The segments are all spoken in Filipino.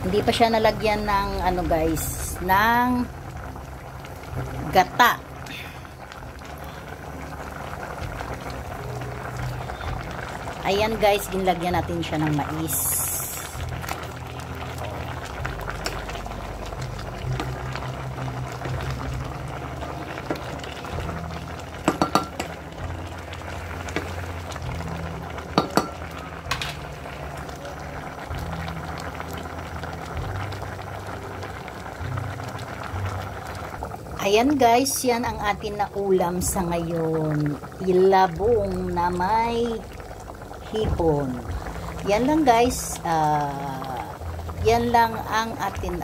Hindi pa siya nalagyan ng ano guys, ng gata. Ayan guys, ginlagyan natin siya ng mais. Ayan guys, yan ang atin na ulam sa ngayon. Ilabong na may hipon. Yan lang guys. Yan lang ang atin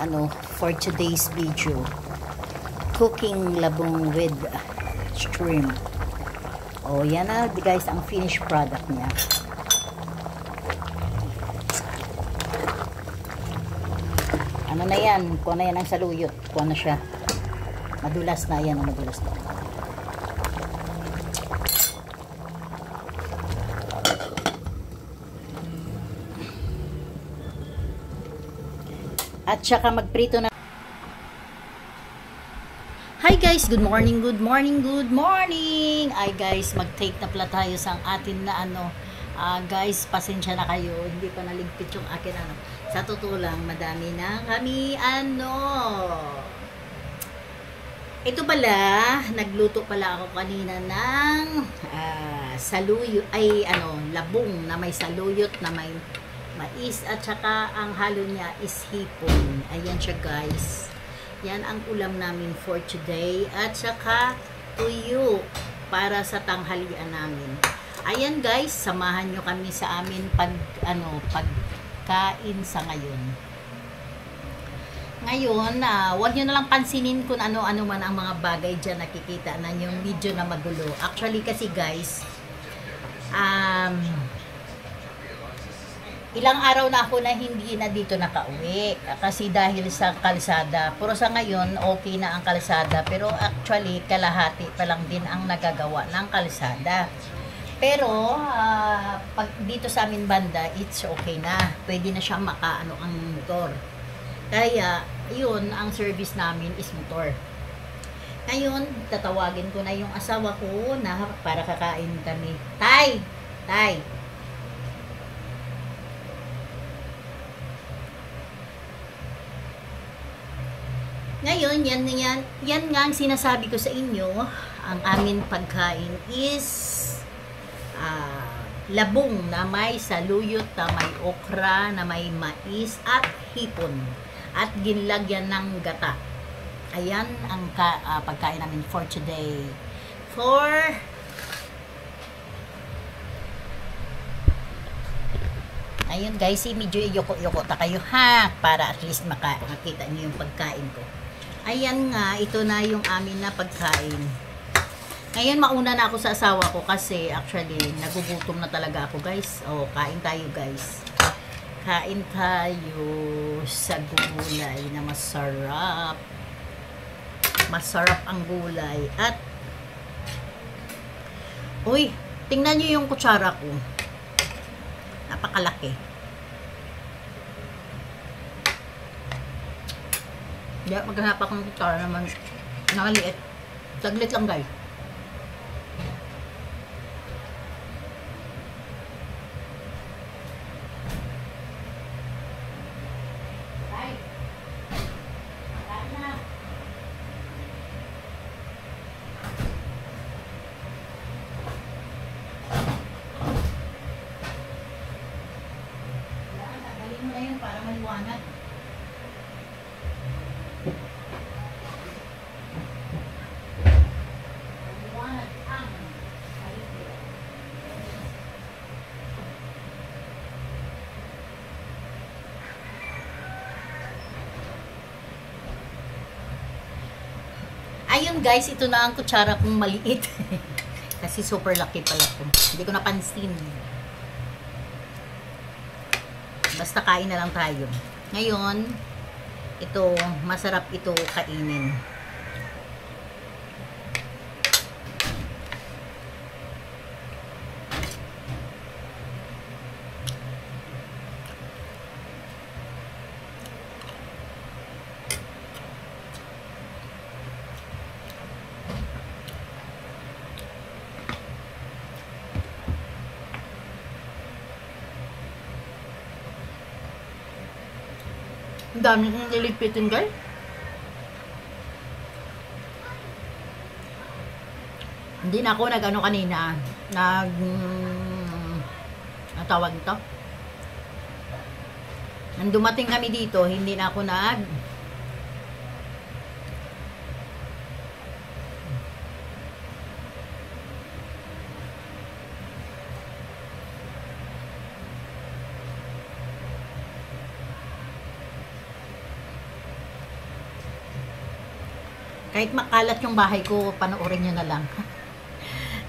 for today's video. Cooking labong with shrimp. Oh, yan na guys ang finished product niya. Ano na yan? Kuha na yan ang saluyot. Kuha na siya. Madulas na yan, madulas na. At saka magprito na. Hi guys, good morning, good morning, good morning. Ay guys, mag-take na pala tayo sa atin na guys, pasensya na kayo, hindi pa naligpit yung akin Sa totoo lang, madami na kami Ito pala, nagluto pala ako kanina ng saluyot, labong na may saluyot, na may mais, at saka ang halo niya is hipon. Ayan siya guys. Yan ang ulam namin for today. At saka tuyo para sa tanghalian namin. Ayan guys, samahan nyo kami sa amin pagkain sa ngayon. Ngayon, huwag nyo nalang pansinin kung ano-ano man ang mga bagay dyan nakikita na yung video na magulo. Actually kasi guys, ilang araw na ako na hindi na dito nakauwi kasi dahil sa kalsada. Pero sa ngayon, okay na ang kalsada. Pero actually, kalahati pa lang din ang nagagawa ng kalsada. Pero, pag dito sa amin banda, it's okay na. Pwede na siyang ang motor. Kaya, yun, ang service namin is motor. Ngayon, tatawagin ko na yung asawa ko na para kakain kami. Tay! Tay! Ngayon, yan nga ang sinasabi ko sa inyo. Ang aming pagkain is labong na may saluyot, na may okra, na may mais at hipon. At ginlagyan ng gata. Ayan ang pagkain namin for today. Ayun guys, medyo yoko-yoko ta kayo ha, para at least makita niyo yung pagkain ko. Ayan nga, ito na yung amin na pagkain. Ngayon mauna na ako sa asawa ko kasi actually nagugutom na talaga ako guys. Oh, kain tayo guys. Kain tayo sa gulay na masarap. Masarap ang gulay. At uy, tingnan nyo yung kutsara ko. Napakalaki. Maghanap akong kutsara naman. Nakaliit. Saglit lang guys. Para maliwanag. Maliwanag ang paligid. Ayun guys, ito na ang kutsara kong maliit. Kasi super laki pala ito. Hindi ko napansin. Basta kain na lang tayo. Ngayon, ito, masarap ito kainin. Ang dami kong nilipitin, guys. Hindi na ako nag-ano kanina. Ang tawag ito? Nang dumating kami dito, hindi na ako kahit makalat yung bahay ko, panoorin nyo na lang.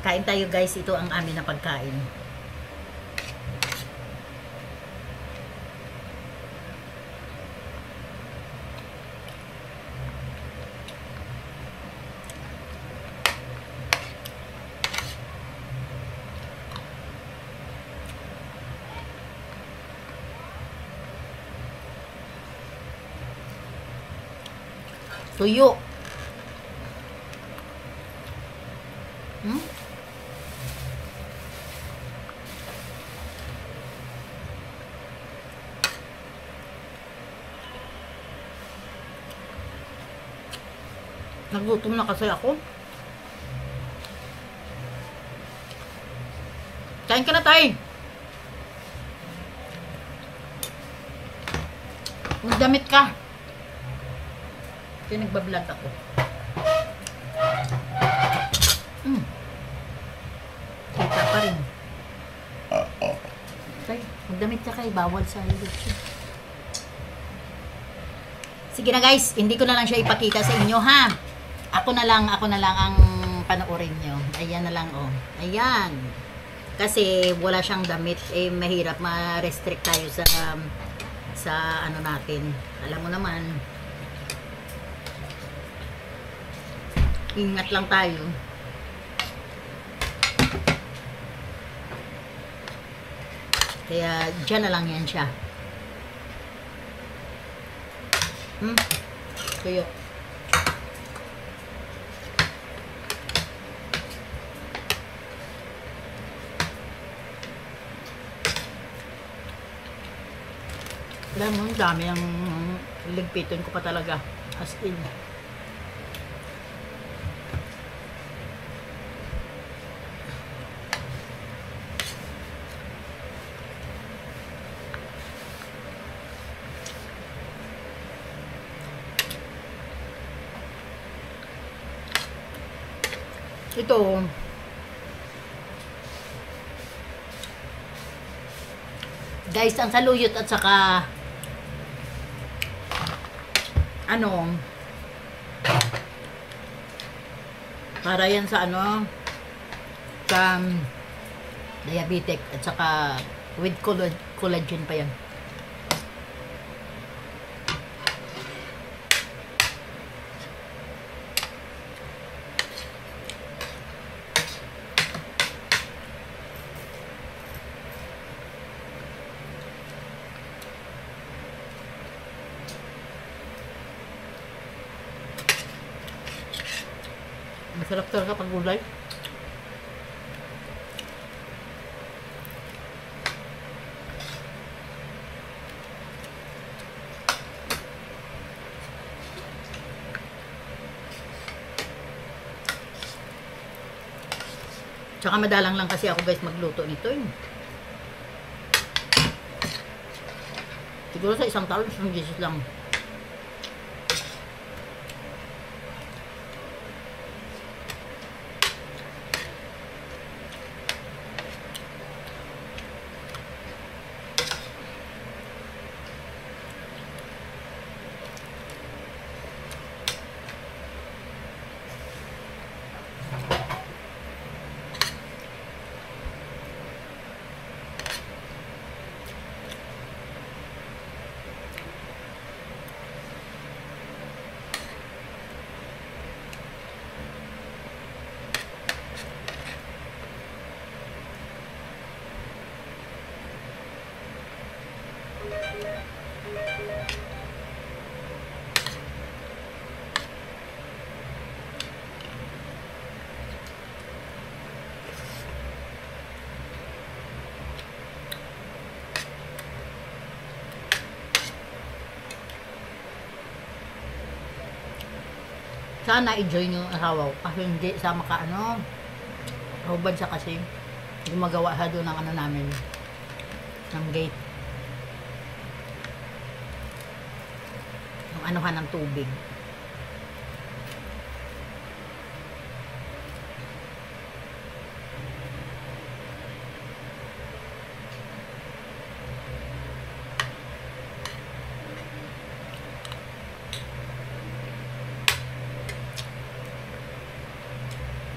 Kain tayo guys, ito ang amin na pagkain. Tuyo. Nagutom na kasi ako. Kain ka na tayo. Magdamit ka. Kasi nagbablog ako. Kita pa rin. Okay, magdamit ka kayo. Bawal sa YouTube. Sige na guys, hindi ko na lang siya ipakita sa inyo ha. Ako na lang ang panoorin nyo. Ayan na lang, oh. Ayan. Kasi wala siyang damit. Eh, mahirap ma-restrict tayo sa ano natin. Alam mo naman. Ingat lang tayo. Kaya, dyan na lang yan siya. Tuyo. Alam mo, dami ang ligpitin ko pa talaga. As in. Ito. Guys, ang saluyot at saka ano, para yan sa ano, sa diabetic at saka with collagen pa yan. Masarap talaga pag gulay. Tsaka madalang lang kasi ako guys magluto nito eh. Siguro sa isang taon, isang beses lang. Sana i-join yung asawa ko. Kasi hindi sa makaano. Hubad siya kasi. Gumagawa siya doon ng ano namin. Ng gate. Yung anuhan ng tubig.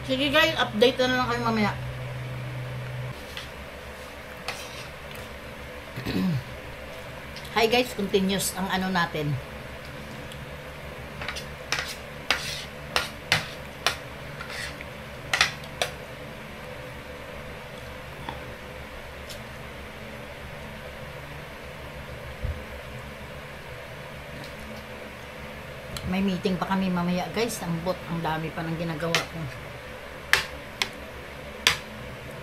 Sige guys, update na lang kayo mamaya. Hi guys, continuous ang ano natin. May meeting pa kami mamaya guys. Ang dami pa ng ginagawa ko.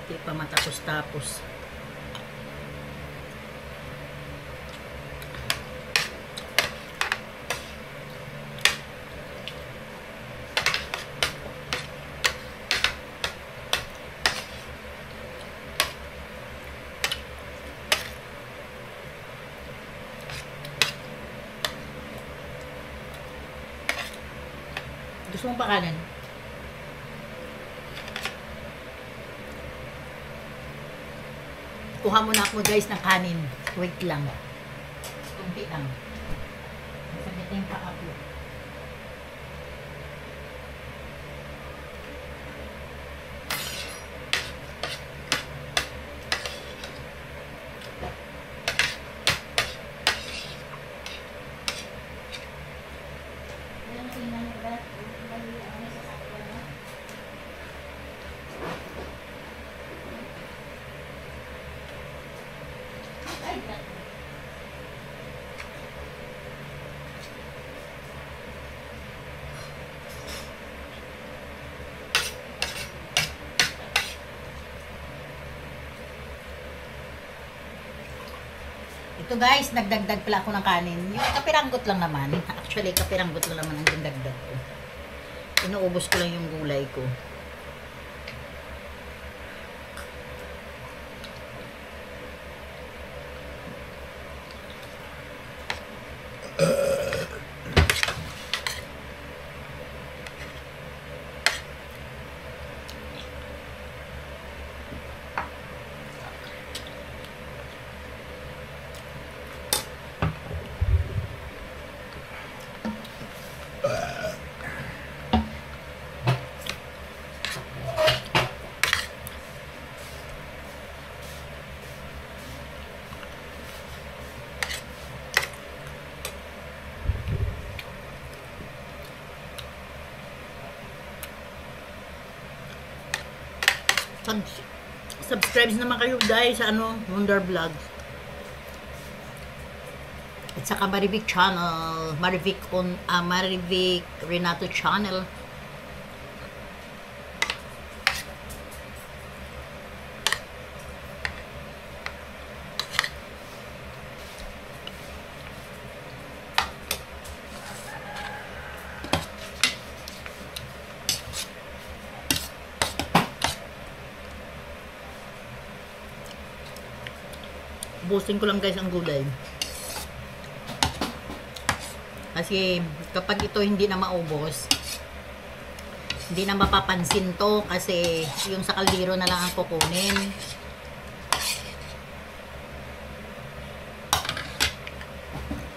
Hindi pa matapos-tapos. Gusto mong pakanan? Kuha muna ako guys ng kanin. Wait lang. Kunti lang. Masakit na yung paa ko. Ito guys, nagdagdag pala ako ng kanin. Yung kapiranggot lang naman. Actually, kapiranggot lang naman ang dagdag ko. Inuubos ko lang yung gulay ko. Subscribe naman kayo guys sa Wonder Vlog. At saka Marivic channel, Marivic Renato channel. Ubusin ko lang guys ang gulay. Kasi kapag ito hindi na maubos, hindi na mapapansin to kasi yung sa kaldero na lang ang kukunin.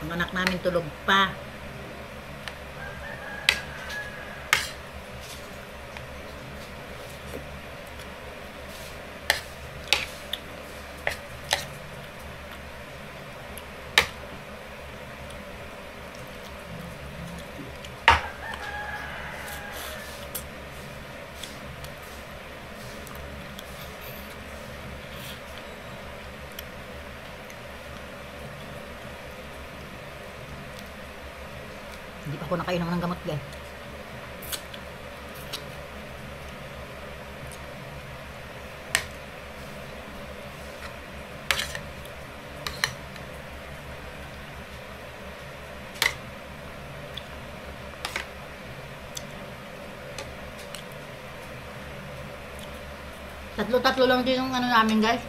Ang anak namin tulog pa. Hindi pa ako nakainom ng gamot guys. Tatlo-tatlo lang din yung ano namin, guys.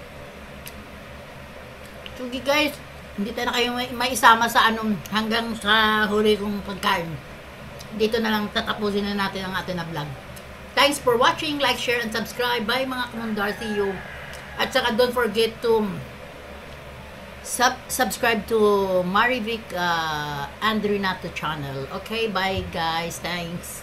Sige, guys. Hindi tayo na kayo may isama sa anong hanggang sa huli kong pagkain. Dito na lang tatapusin na natin ang ating na vlog. Thanks for watching. Like, share, and subscribe. Bye mga kamundar. See you. At saka don't forget to subscribe to Marivic Andrew Nato channel. Okay, bye guys. Thanks.